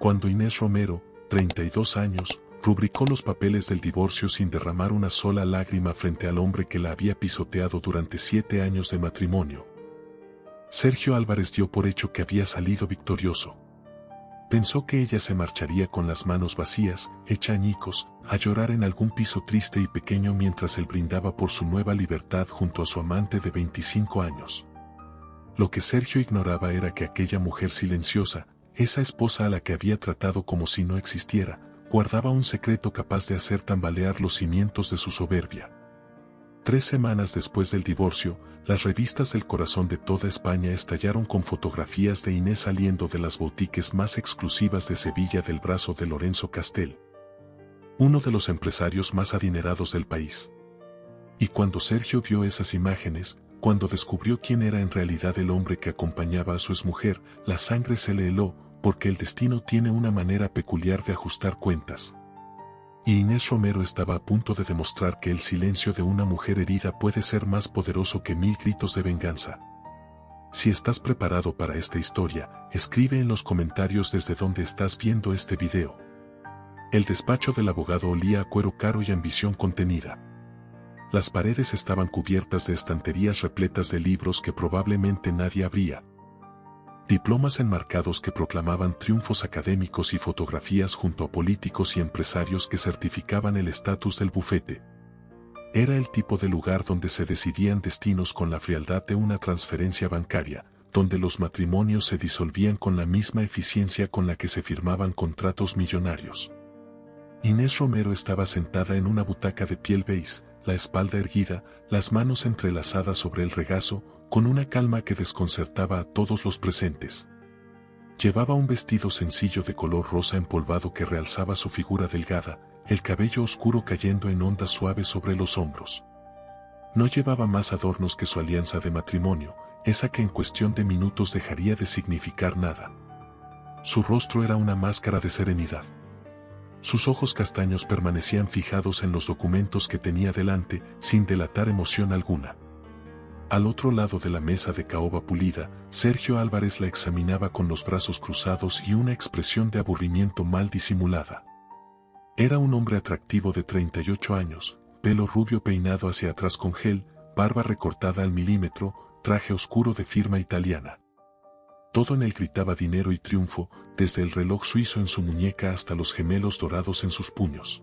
cuando Inés Romero, 32 años, rubricó los papeles del divorcio sin derramar una sola lágrima frente al hombre que la había pisoteado durante 7 años de matrimonio. Sergio Álvarez dio por hecho que había salido victorioso. Pensó que ella se marcharía con las manos vacías, hecha añicos, a llorar en algún piso triste y pequeño mientras él brindaba por su nueva libertad junto a su amante de 25 años. Lo que Sergio ignoraba era que aquella mujer silenciosa, esa esposa a la que había tratado como si no existiera, guardaba un secreto capaz de hacer tambalear los cimientos de su soberbia. 3 semanas después del divorcio, las revistas del corazón de toda España estallaron con fotografías de Inés saliendo de las boutiques más exclusivas de Sevilla del brazo de Lorenzo Castel, uno de los empresarios más adinerados del país. Y cuando Sergio vio esas imágenes, cuando descubrió quién era en realidad el hombre que acompañaba a su exmujer, la sangre se le heló, porque el destino tiene una manera peculiar de ajustar cuentas. Y Inés Romero estaba a punto de demostrar que el silencio de una mujer herida puede ser más poderoso que 1000 gritos de venganza. Si estás preparado para esta historia, escribe en los comentarios desde donde estás viendo este video. El despacho del abogado olía a cuero caro y ambición contenida. Las paredes estaban cubiertas de estanterías repletas de libros que probablemente nadie abría. Diplomas enmarcados que proclamaban triunfos académicos y fotografías junto a políticos y empresarios que certificaban el estatus del bufete. Era el tipo de lugar donde se decidían destinos con la frialdad de una transferencia bancaria, donde los matrimonios se disolvían con la misma eficiencia con la que se firmaban contratos millonarios. Inés Romero estaba sentada en una butaca de piel beige, la espalda erguida, las manos entrelazadas sobre el regazo, con una calma que desconcertaba a todos los presentes. Llevaba un vestido sencillo de color rosa empolvado que realzaba su figura delgada, el cabello oscuro cayendo en ondas suaves sobre los hombros. No llevaba más adornos que su alianza de matrimonio, esa que en cuestión de minutos dejaría de significar nada. Su rostro era una máscara de serenidad. Sus ojos castaños permanecían fijados en los documentos que tenía delante, sin delatar emoción alguna. Al otro lado de la mesa de caoba pulida, Sergio Álvarez la examinaba con los brazos cruzados y una expresión de aburrimiento mal disimulada. Era un hombre atractivo de 38 años, pelo rubio peinado hacia atrás con gel, barba recortada al milímetro, traje oscuro de firma italiana. Todo en él gritaba dinero y triunfo, desde el reloj suizo en su muñeca hasta los gemelos dorados en sus puños.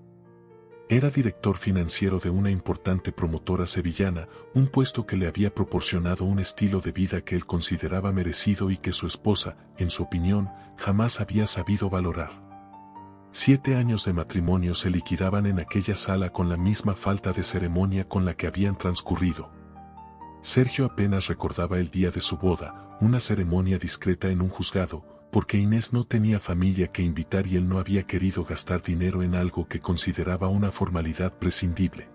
Era director financiero de una importante promotora sevillana, un puesto que le había proporcionado un estilo de vida que él consideraba merecido y que su esposa, en su opinión, jamás había sabido valorar. 7 años de matrimonio se liquidaban en aquella sala con la misma falta de ceremonia con la que habían transcurrido. Sergio apenas recordaba el día de su boda, una ceremonia discreta en un juzgado, porque Inés no tenía familia que invitar y él no había querido gastar dinero en algo que consideraba una formalidad prescindible.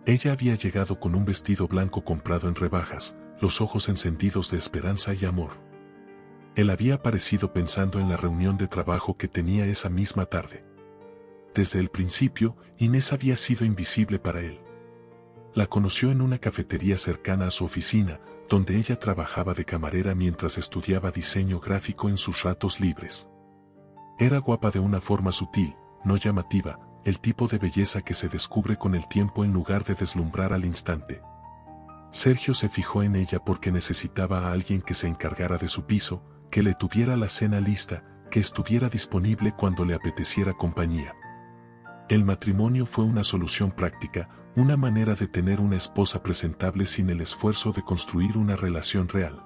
Ella había llegado con un vestido blanco comprado en rebajas, los ojos encendidos de esperanza y amor. Él había aparecido pensando en la reunión de trabajo que tenía esa misma tarde. Desde el principio, Inés había sido invisible para él. La conoció en una cafetería cercana a su oficina, donde ella trabajaba de camarera mientras estudiaba diseño gráfico en sus ratos libres. Era guapa de una forma sutil, no llamativa, el tipo de belleza que se descubre con el tiempo en lugar de deslumbrar al instante. Sergio se fijó en ella porque necesitaba a alguien que se encargara de su piso, que le tuviera la cena lista, que estuviera disponible cuando le apeteciera compañía. El matrimonio fue una solución práctica, una manera de tener una esposa presentable sin el esfuerzo de construir una relación real.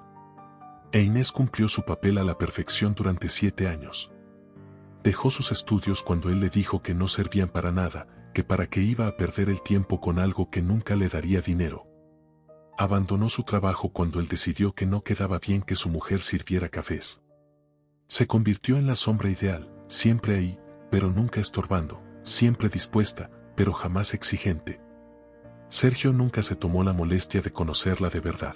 E Inés cumplió su papel a la perfección durante 7 años. Dejó sus estudios cuando él le dijo que no servían para nada, que para qué iba a perder el tiempo con algo que nunca le daría dinero. Abandonó su trabajo cuando él decidió que no quedaba bien que su mujer sirviera cafés. Se convirtió en la sombra ideal, siempre ahí, pero nunca estorbando, siempre dispuesta, pero jamás exigente. Sergio nunca se tomó la molestia de conocerla de verdad.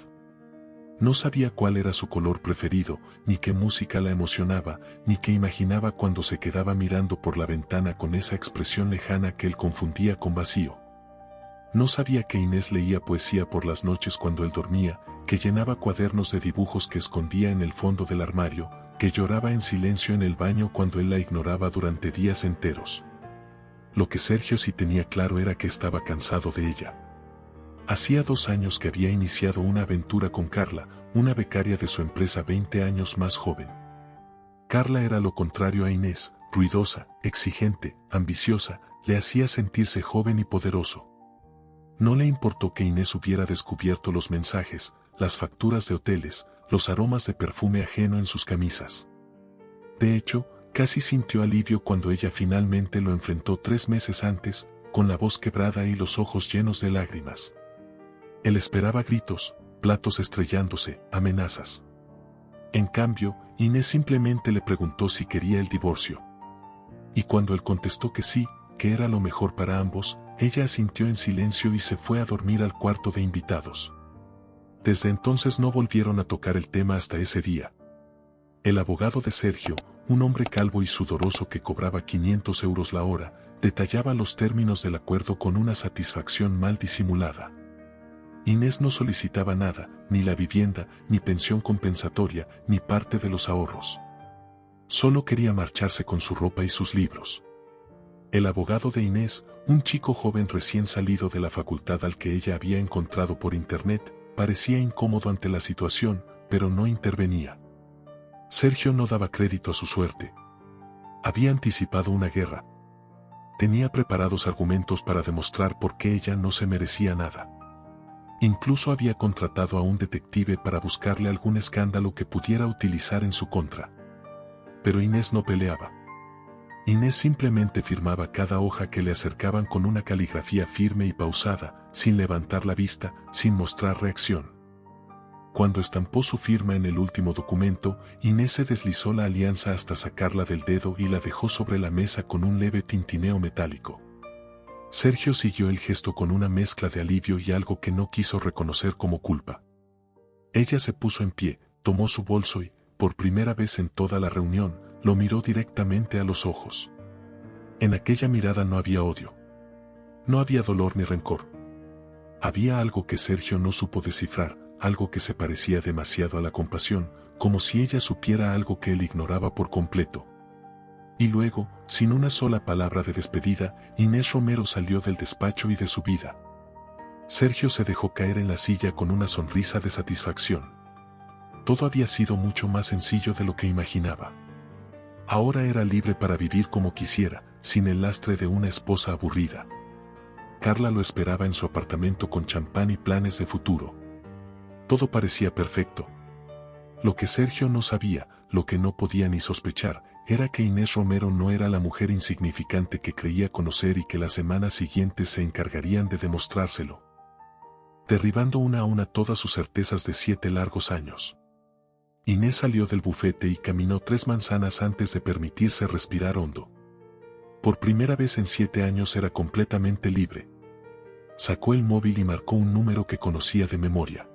No sabía cuál era su color preferido, ni qué música la emocionaba, ni qué imaginaba cuando se quedaba mirando por la ventana con esa expresión lejana que él confundía con vacío. No sabía que Inés leía poesía por las noches cuando él dormía, que llenaba cuadernos de dibujos que escondía en el fondo del armario, que lloraba en silencio en el baño cuando él la ignoraba durante días enteros. Lo que Sergio sí tenía claro era que estaba cansado de ella. Hacía 2 años que había iniciado una aventura con Carla, una becaria de su empresa 20 años más joven. Carla era lo contrario a Inés, ruidosa, exigente, ambiciosa, le hacía sentirse joven y poderoso. No le importó que Inés hubiera descubierto los mensajes, las facturas de hoteles, los aromas de perfume ajeno en sus camisas. De hecho, casi sintió alivio cuando ella finalmente lo enfrentó 3 meses antes, con la voz quebrada y los ojos llenos de lágrimas. Él esperaba gritos, platos estrellándose, amenazas. En cambio, Inés simplemente le preguntó si quería el divorcio. Y cuando él contestó que sí, que era lo mejor para ambos, ella asintió en silencio y se fue a dormir al cuarto de invitados. Desde entonces no volvieron a tocar el tema hasta ese día. El abogado de Sergio, un hombre calvo y sudoroso que cobraba 500 euros la hora, detallaba los términos del acuerdo con una satisfacción mal disimulada. Inés no solicitaba nada, ni la vivienda, ni pensión compensatoria, ni parte de los ahorros. Solo quería marcharse con su ropa y sus libros. El abogado de Inés, un chico joven recién salido de la facultad al que ella había encontrado por internet, parecía incómodo ante la situación, pero no intervenía. Sergio no daba crédito a su suerte. Había anticipado una guerra. Tenía preparados argumentos para demostrar por qué ella no se merecía nada. Incluso había contratado a un detective para buscarle algún escándalo que pudiera utilizar en su contra. Pero Inés no peleaba. Inés simplemente firmaba cada hoja que le acercaban con una caligrafía firme y pausada, sin levantar la vista, sin mostrar reacción. Cuando estampó su firma en el último documento, Inés se deslizó la alianza hasta sacarla del dedo y la dejó sobre la mesa con un leve tintineo metálico. Sergio siguió el gesto con una mezcla de alivio y algo que no quiso reconocer como culpa. Ella se puso en pie, tomó su bolso y, por primera vez en toda la reunión, lo miró directamente a los ojos. En aquella mirada no había odio. No había dolor ni rencor. Había algo que Sergio no supo descifrar, algo que se parecía demasiado a la compasión, como si ella supiera algo que él ignoraba por completo. Y luego, sin una sola palabra de despedida, Inés Romero salió del despacho y de su vida. Sergio se dejó caer en la silla con una sonrisa de satisfacción. Todo había sido mucho más sencillo de lo que imaginaba. Ahora era libre para vivir como quisiera, sin el lastre de una esposa aburrida. Carla lo esperaba en su apartamento con champán y planes de futuro. Todo parecía perfecto. Lo que Sergio no sabía, lo que no podía ni sospechar, era que Inés Romero no era la mujer insignificante que creía conocer y que las semanas siguientes se encargarían de demostrárselo, derribando una a una todas sus certezas de 7 largos años. Inés salió del bufete y caminó 3 manzanas antes de permitirse respirar hondo. Por primera vez en 7 años era completamente libre. Sacó el móvil y marcó un número que conocía de memoria.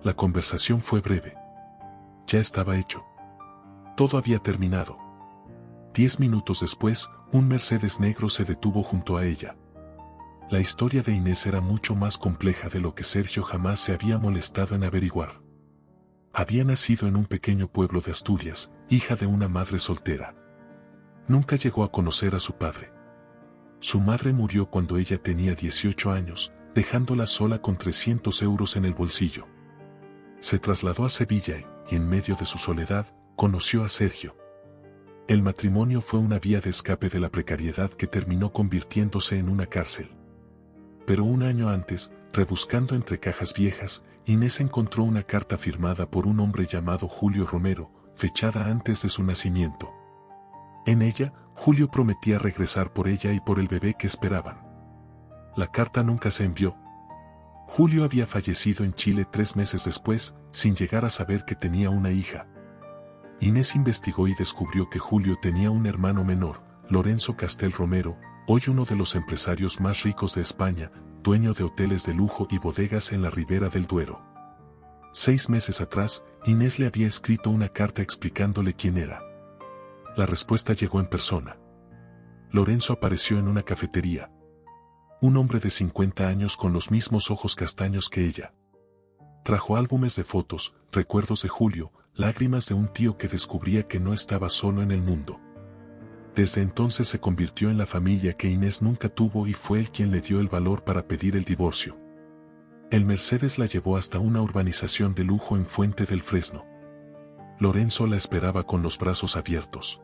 La conversación fue breve. Ya estaba hecho. Todo había terminado. 10 minutos después, un Mercedes negro se detuvo junto a ella. La historia de Inés era mucho más compleja de lo que Sergio jamás se había molestado en averiguar. Había nacido en un pequeño pueblo de Asturias, hija de una madre soltera. Nunca llegó a conocer a su padre. Su madre murió cuando ella tenía 18 años, dejándola sola con 300 euros en el bolsillo. Se trasladó a Sevilla y, en medio de su soledad, conoció a Sergio. El matrimonio fue una vía de escape de la precariedad que terminó convirtiéndose en una cárcel. Pero un año antes, rebuscando entre cajas viejas, Inés encontró una carta firmada por un hombre llamado Julio Romero, fechada antes de su nacimiento. En ella, Julio prometía regresar por ella y por el bebé que esperaban. La carta nunca se envió. Julio había fallecido en Chile 3 meses después, sin llegar a saber que tenía una hija. Inés investigó y descubrió que Julio tenía un hermano menor, Lorenzo Castel Romero, hoy uno de los empresarios más ricos de España, dueño de hoteles de lujo y bodegas en la Ribera del Duero. 6 meses atrás, Inés le había escrito una carta explicándole quién era. La respuesta llegó en persona. Lorenzo apareció en una cafetería. Un hombre de 50 años con los mismos ojos castaños que ella. Trajo álbumes de fotos, recuerdos de Julio, lágrimas de un tío que descubría que no estaba solo en el mundo. Desde entonces se convirtió en la familia que Inés nunca tuvo y fue él quien le dio el valor para pedir el divorcio. El Mercedes la llevó hasta una urbanización de lujo en Fuente del Fresno. Lorenzo la esperaba con los brazos abiertos.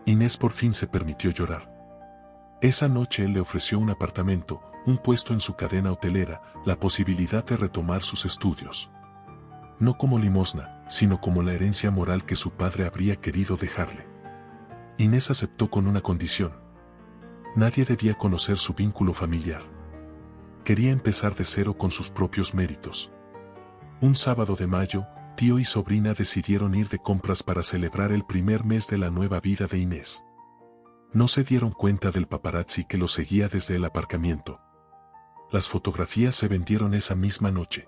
Inés por fin se permitió llorar. Esa noche él le ofreció un apartamento, un puesto en su cadena hotelera, la posibilidad de retomar sus estudios. No como limosna, sino como la herencia moral que su padre habría querido dejarle. Inés aceptó con una condición. Nadie debía conocer su vínculo familiar. Quería empezar de cero con sus propios méritos. Un sábado de mayo, tío y sobrina decidieron ir de compras para celebrar el primer mes de la nueva vida de Inés. No se dieron cuenta del paparazzi que los seguía desde el aparcamiento. Las fotografías se vendieron esa misma noche.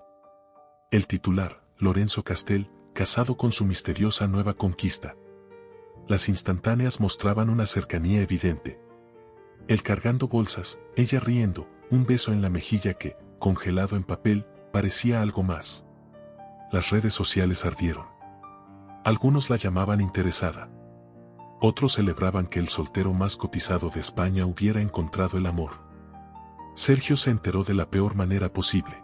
El titular, Lorenzo Castel, casado con su misteriosa nueva conquista. Las instantáneas mostraban una cercanía evidente. Él cargando bolsas, ella riendo, un beso en la mejilla que, congelado en papel, parecía algo más. Las redes sociales ardieron. Algunos la llamaban interesada. Otros celebraban que el soltero más cotizado de España hubiera encontrado el amor. Sergio se enteró de la peor manera posible.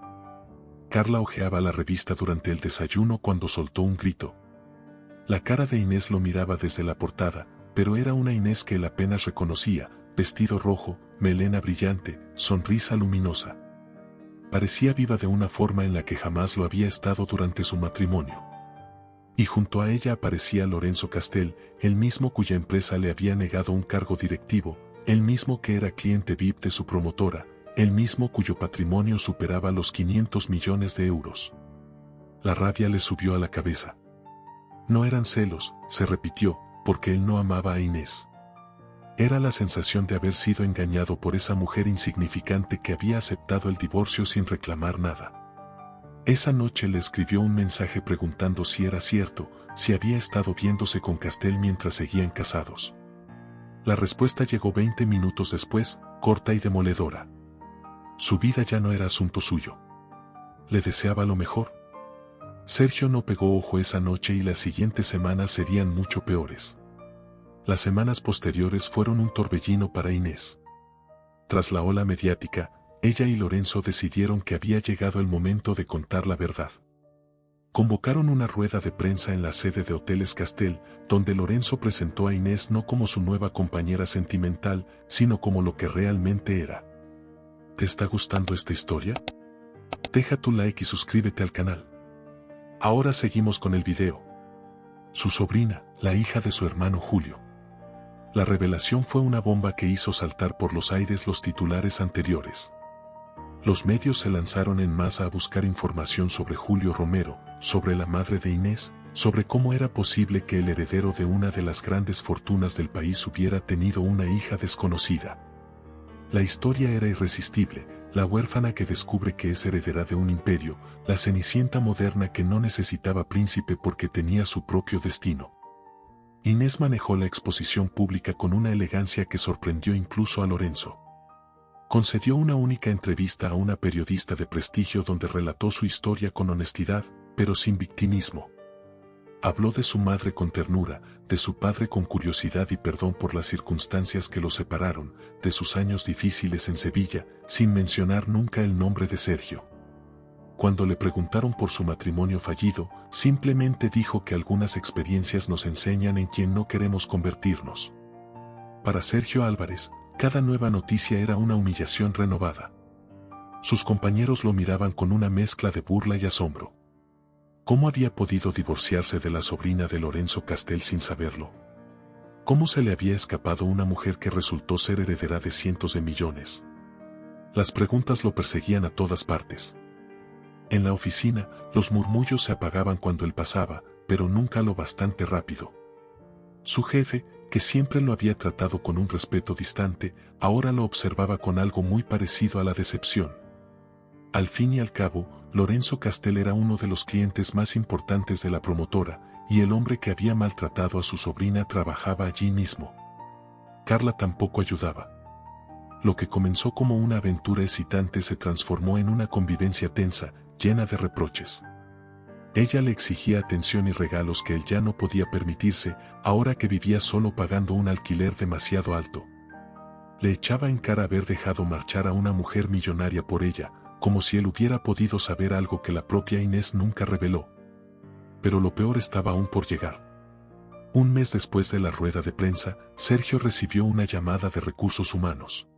Carla hojeaba la revista durante el desayuno cuando soltó un grito. La cara de Inés lo miraba desde la portada, pero era una Inés que él apenas reconocía, vestido rojo, melena brillante, sonrisa luminosa. Parecía viva de una forma en la que jamás lo había estado durante su matrimonio. Y junto a ella aparecía Lorenzo Castel, el mismo cuya empresa le había negado un cargo directivo, el mismo que era cliente VIP de su promotora, el mismo cuyo patrimonio superaba los 500 millones de euros. La rabia le subió a la cabeza. No eran celos, se repitió, porque él no amaba a Inés. Era la sensación de haber sido engañado por esa mujer insignificante que había aceptado el divorcio sin reclamar nada. Esa noche le escribió un mensaje preguntando si era cierto, si había estado viéndose con Castel mientras seguían casados. La respuesta llegó 20 minutos después, corta y demoledora. Su vida ya no era asunto suyo. Le deseaba lo mejor. Sergio no pegó ojo esa noche y las siguientes semanas serían mucho peores. Las semanas posteriores fueron un torbellino para Inés. Tras la ola mediática, ella y Lorenzo decidieron que había llegado el momento de contar la verdad. Convocaron una rueda de prensa en la sede de Hoteles Castel, donde Lorenzo presentó a Inés no como su nueva compañera sentimental, sino como lo que realmente era. ¿Te está gustando esta historia? Deja tu like y suscríbete al canal. Ahora seguimos con el video. Su sobrina, la hija de su hermano Julio. La revelación fue una bomba que hizo saltar por los aires los titulares anteriores. Los medios se lanzaron en masa a buscar información sobre Julio Romero, sobre la madre de Inés, sobre cómo era posible que el heredero de una de las grandes fortunas del país hubiera tenido una hija desconocida. La historia era irresistible, la huérfana que descubre que es heredera de un imperio, la Cenicienta moderna que no necesitaba príncipe porque tenía su propio destino. Inés manejó la exposición pública con una elegancia que sorprendió incluso a Lorenzo. Concedió una única entrevista a una periodista de prestigio donde relató su historia con honestidad, pero sin victimismo. Habló de su madre con ternura, de su padre con curiosidad y perdón por las circunstancias que los separaron, de sus años difíciles en Sevilla, sin mencionar nunca el nombre de Sergio. Cuando le preguntaron por su matrimonio fallido, simplemente dijo que algunas experiencias nos enseñan en quién no queremos convertirnos. Para Sergio Álvarez, cada nueva noticia era una humillación renovada. Sus compañeros lo miraban con una mezcla de burla y asombro. ¿Cómo había podido divorciarse de la sobrina de Lorenzo Castel sin saberlo? ¿Cómo se le había escapado una mujer que resultó ser heredera de cientos de millones? Las preguntas lo perseguían a todas partes. En la oficina, los murmullos se apagaban cuando él pasaba, pero nunca lo bastante rápido. Su jefe, que siempre lo había tratado con un respeto distante, ahora lo observaba con algo muy parecido a la decepción. Al fin y al cabo, Lorenzo Castel era uno de los clientes más importantes de la promotora, y el hombre que había maltratado a su sobrina trabajaba allí mismo. Carla tampoco ayudaba. Lo que comenzó como una aventura excitante se transformó en una convivencia tensa, llena de reproches. Ella le exigía atención y regalos que él ya no podía permitirse, ahora que vivía solo pagando un alquiler demasiado alto. Le echaba en cara haber dejado marchar a una mujer millonaria por ella, como si él hubiera podido saber algo que la propia Inés nunca reveló. Pero lo peor estaba aún por llegar. Un mes después de la rueda de prensa, Sergio recibió una llamada de recursos humanos.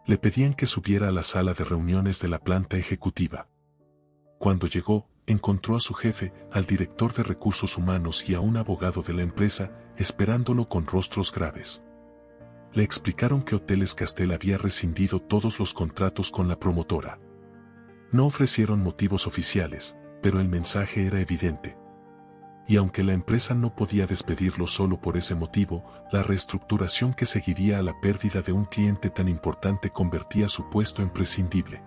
Le pedían que subiera a la sala de reuniones de la planta ejecutiva. Cuando llegó, encontró a su jefe, al director de recursos humanos y a un abogado de la empresa, esperándolo con rostros graves. Le explicaron que Hoteles Castel había rescindido todos los contratos con la promotora. No ofrecieron motivos oficiales, pero el mensaje era evidente. Y aunque la empresa no podía despedirlo solo por ese motivo, la reestructuración que seguiría a la pérdida de un cliente tan importante convertía su puesto en prescindible.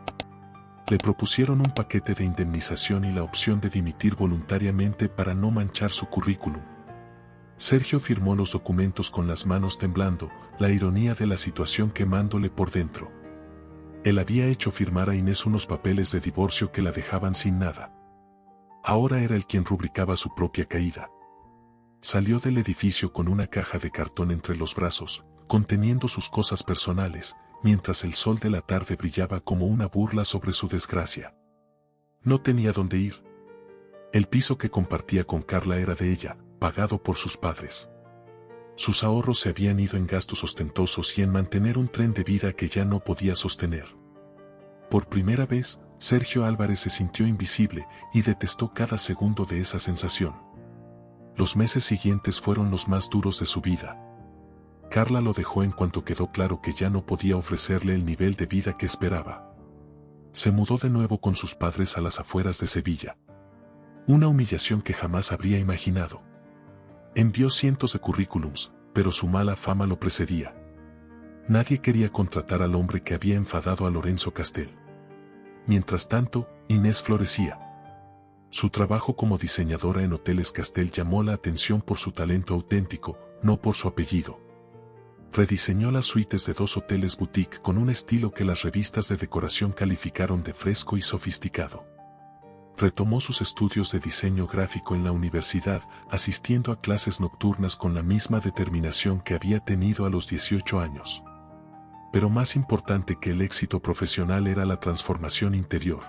Le propusieron un paquete de indemnización y la opción de dimitir voluntariamente para no manchar su currículum. Sergio firmó los documentos con las manos temblando, la ironía de la situación quemándole por dentro. Él había hecho firmar a Inés unos papeles de divorcio que la dejaban sin nada. Ahora era él quien rubricaba su propia caída. Salió del edificio con una caja de cartón entre los brazos, conteniendo sus cosas personales, mientras el sol de la tarde brillaba como una burla sobre su desgracia. No tenía dónde ir. El piso que compartía con Carla era de ella, pagado por sus padres. Sus ahorros se habían ido en gastos ostentosos y en mantener un tren de vida que ya no podía sostener. Por primera vez, Sergio Álvarez se sintió invisible y detestó cada segundo de esa sensación. Los meses siguientes fueron los más duros de su vida. Carla lo dejó en cuanto quedó claro que ya no podía ofrecerle el nivel de vida que esperaba. Se mudó de nuevo con sus padres a las afueras de Sevilla. Una humillación que jamás habría imaginado. Envió cientos de currículums, pero su mala fama lo precedía. Nadie quería contratar al hombre que había enfadado a Lorenzo Castel. Mientras tanto, Inés florecía. Su trabajo como diseñadora en Hoteles Castel llamó la atención por su talento auténtico, no por su apellido. Rediseñó las suites de 2 hoteles boutique con un estilo que las revistas de decoración calificaron de fresco y sofisticado. Retomó sus estudios de diseño gráfico en la universidad, asistiendo a clases nocturnas con la misma determinación que había tenido a los 18 años. Pero más importante que el éxito profesional era la transformación interior.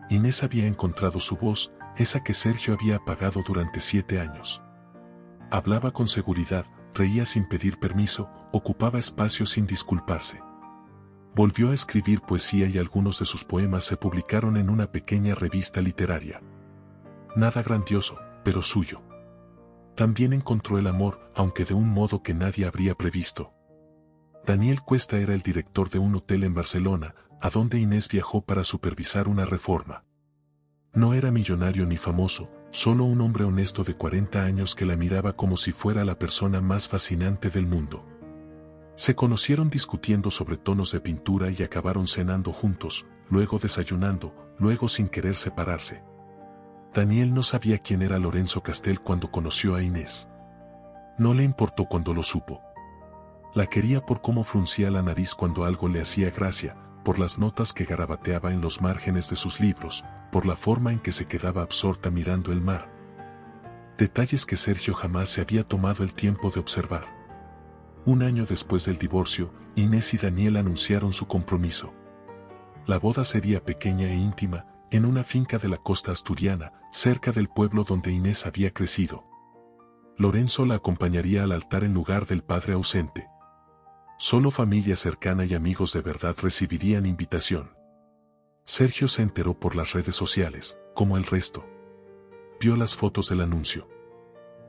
Inés había encontrado su voz, esa que Sergio había apagado durante 7 años. Hablaba con seguridad, reía sin pedir permiso, ocupaba espacio sin disculparse. Volvió a escribir poesía y algunos de sus poemas se publicaron en una pequeña revista literaria. Nada grandioso, pero suyo. También encontró el amor, aunque de un modo que nadie habría previsto. Daniel Cuesta era el director de un hotel en Barcelona, a donde Inés viajó para supervisar una reforma. No era millonario ni famoso, solo un hombre honesto de 40 años que la miraba como si fuera la persona más fascinante del mundo. Se conocieron discutiendo sobre tonos de pintura y acabaron cenando juntos, luego desayunando, luego sin querer separarse. Daniel no sabía quién era Lorenzo Castel cuando conoció a Inés. No le importó cuando lo supo. La quería por cómo fruncía la nariz cuando algo le hacía gracia, por las notas que garabateaba en los márgenes de sus libros, por la forma en que se quedaba absorta mirando el mar. Detalles que Sergio jamás se había tomado el tiempo de observar. Un año después del divorcio, Inés y Daniel anunciaron su compromiso. La boda sería pequeña e íntima, en una finca de la costa asturiana, cerca del pueblo donde Inés había crecido. Lorenzo la acompañaría al altar en lugar del padre ausente. Solo familia cercana y amigos de verdad recibirían invitación. Sergio se enteró por las redes sociales, como el resto. Vio las fotos del anuncio.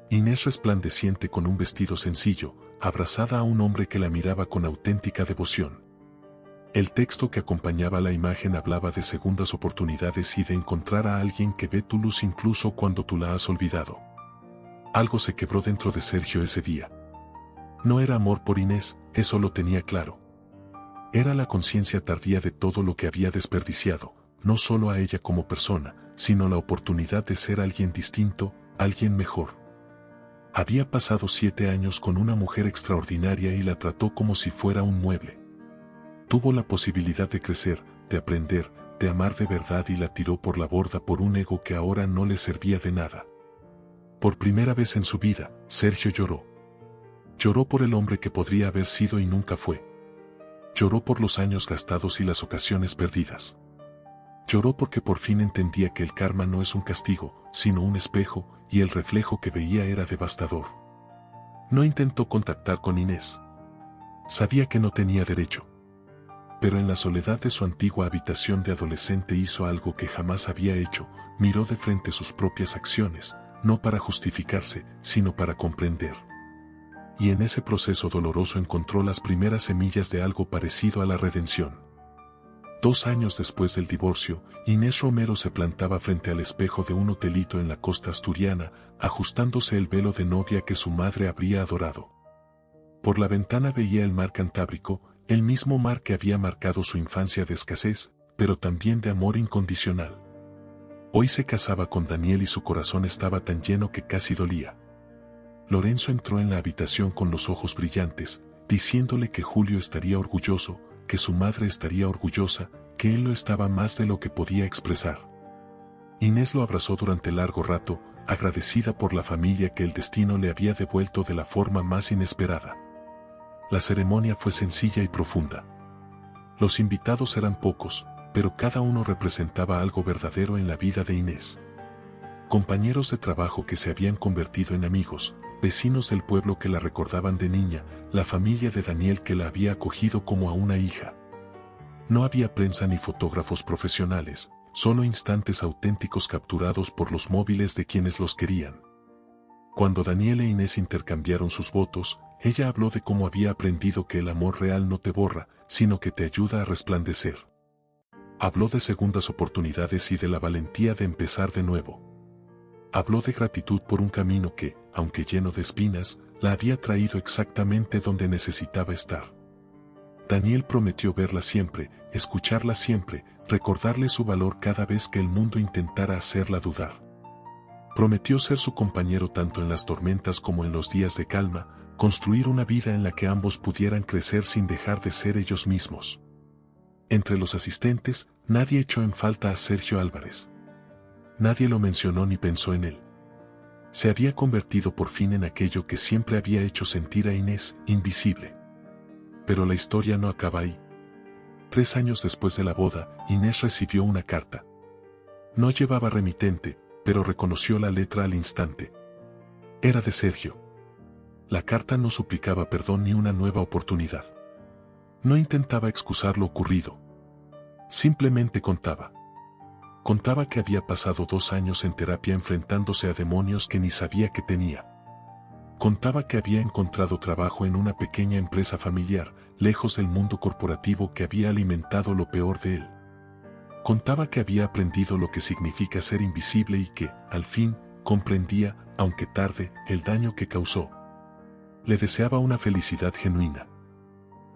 Inés resplandeciente con un vestido sencillo, abrazada a un hombre que la miraba con auténtica devoción. El texto que acompañaba la imagen hablaba de segundas oportunidades y de encontrar a alguien que ve tu luz incluso cuando tú la has olvidado. Algo se quebró dentro de Sergio ese día. No era amor por Inés, eso lo tenía claro. Era la conciencia tardía de todo lo que había desperdiciado, no solo a ella como persona, sino la oportunidad de ser alguien distinto, alguien mejor. Había pasado 7 años con una mujer extraordinaria y la trató como si fuera un mueble. Tuvo la posibilidad de crecer, de aprender, de amar de verdad y la tiró por la borda por un ego que ahora no le servía de nada. Por primera vez en su vida, Sergio lloró. Lloró por el hombre que podría haber sido y nunca fue. Lloró por los años gastados y las ocasiones perdidas. Lloró porque por fin entendía que el karma no es un castigo, sino un espejo, y el reflejo que veía era devastador. No intentó contactar con Inés. Sabía que no tenía derecho. Pero en la soledad de su antigua habitación de adolescente hizo algo que jamás había hecho, miró de frente sus propias acciones, no para justificarse, sino para comprender. Y en ese proceso doloroso encontró las primeras semillas de algo parecido a la redención. 2 años después del divorcio, Inés Romero se plantaba frente al espejo de un hotelito en la costa asturiana, ajustándose el velo de novia que su madre habría adorado. Por la ventana veía el mar Cantábrico, el mismo mar que había marcado su infancia de escasez, pero también de amor incondicional. Hoy se casaba con Daniel y su corazón estaba tan lleno que casi dolía. Lorenzo entró en la habitación con los ojos brillantes, diciéndole que Julio estaría orgulloso, que su madre estaría orgullosa, que él lo estaba más de lo que podía expresar. Inés lo abrazó durante largo rato, agradecida por la familia que el destino le había devuelto de la forma más inesperada. La ceremonia fue sencilla y profunda. Los invitados eran pocos, pero cada uno representaba algo verdadero en la vida de Inés. Compañeros de trabajo que se habían convertido en amigos, vecinos del pueblo que la recordaban de niña, la familia de Daniel que la había acogido como a una hija. No había prensa ni fotógrafos profesionales, solo instantes auténticos capturados por los móviles de quienes los querían. Cuando Daniel e Inés intercambiaron sus votos, ella habló de cómo había aprendido que el amor real no te borra, sino que te ayuda a resplandecer. Habló de segundas oportunidades y de la valentía de empezar de nuevo. Habló de gratitud por un camino que, aunque lleno de espinas, la había traído exactamente donde necesitaba estar. Daniel prometió verla siempre, escucharla siempre, recordarle su valor cada vez que el mundo intentara hacerla dudar. Prometió ser su compañero tanto en las tormentas como en los días de calma, construir una vida en la que ambos pudieran crecer sin dejar de ser ellos mismos. Entre los asistentes, nadie echó en falta a Sergio Álvarez. Nadie lo mencionó ni pensó en él. Se había convertido por fin en aquello que siempre había hecho sentir a Inés, invisible. Pero la historia no acaba ahí. 3 años después de la boda, Inés recibió una carta. No llevaba remitente, pero reconoció la letra al instante. Era de Sergio. La carta no suplicaba perdón ni una nueva oportunidad. No intentaba excusar lo ocurrido. Simplemente contaba. Contaba que había pasado 2 años en terapia enfrentándose a demonios que ni sabía que tenía. Contaba que había encontrado trabajo en una pequeña empresa familiar, lejos del mundo corporativo que había alimentado lo peor de él. Contaba que había aprendido lo que significa ser invisible y que, al fin, comprendía, aunque tarde, el daño que causó. Le deseaba una felicidad genuina.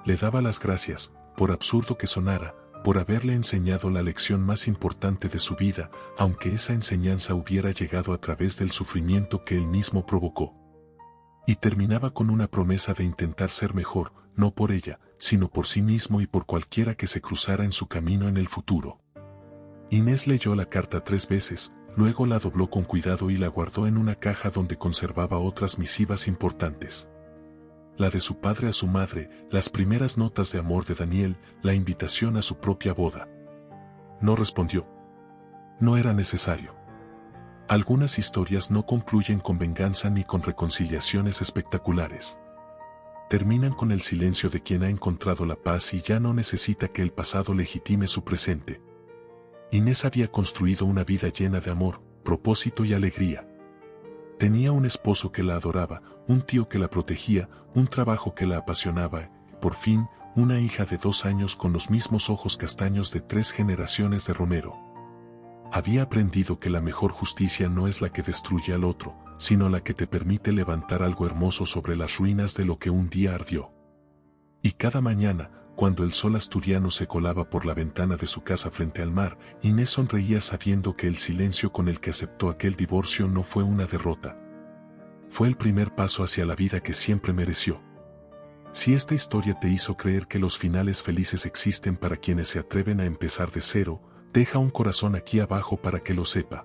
Le daba las gracias, por absurdo que sonara, por haberle enseñado la lección más importante de su vida, aunque esa enseñanza hubiera llegado a través del sufrimiento que él mismo provocó. Y terminaba con una promesa de intentar ser mejor, no por ella, sino por sí mismo y por cualquiera que se cruzara en su camino en el futuro. Inés leyó la carta 3 veces, luego la dobló con cuidado y la guardó en una caja donde conservaba otras misivas importantes. La de su padre a su madre, las primeras notas de amor de Daniel, la invitación a su propia boda. No respondió. No era necesario. Algunas historias no concluyen con venganza ni con reconciliaciones espectaculares. Terminan con el silencio de quien ha encontrado la paz y ya no necesita que el pasado legitime su presente. Inés había construido una vida llena de amor, propósito y alegría. Tenía un esposo que la adoraba, un tío que la protegía, un trabajo que la apasionaba, y, por fin, una hija de 2 años con los mismos ojos castaños de 3 generaciones de Romero. Había aprendido que la mejor justicia no es la que destruye al otro, sino la que te permite levantar algo hermoso sobre las ruinas de lo que un día ardió. Y cada mañana, cuando el sol asturiano se colaba por la ventana de su casa frente al mar, Inés sonreía sabiendo que el silencio con el que aceptó aquel divorcio no fue una derrota. Fue el primer paso hacia la vida que siempre mereció. Si esta historia te hizo creer que los finales felices existen para quienes se atreven a empezar de cero, Deja un corazón aquí abajo para que lo sepa.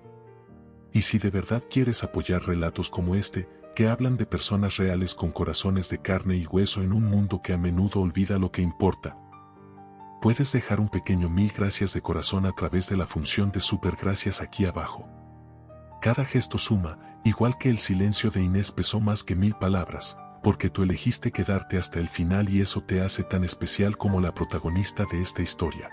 Y si de verdad quieres apoyar relatos como este, que hablan de personas reales con corazones de carne y hueso en un mundo que a menudo olvida lo que importa, puedes dejar un pequeño 1000 gracias de corazón a través de la función de super gracias aquí abajo. Cada gesto suma, igual que el silencio de Inés pesó más que 1000 palabras, porque tú elegiste quedarte hasta el final y eso te hace tan especial como la protagonista de esta historia.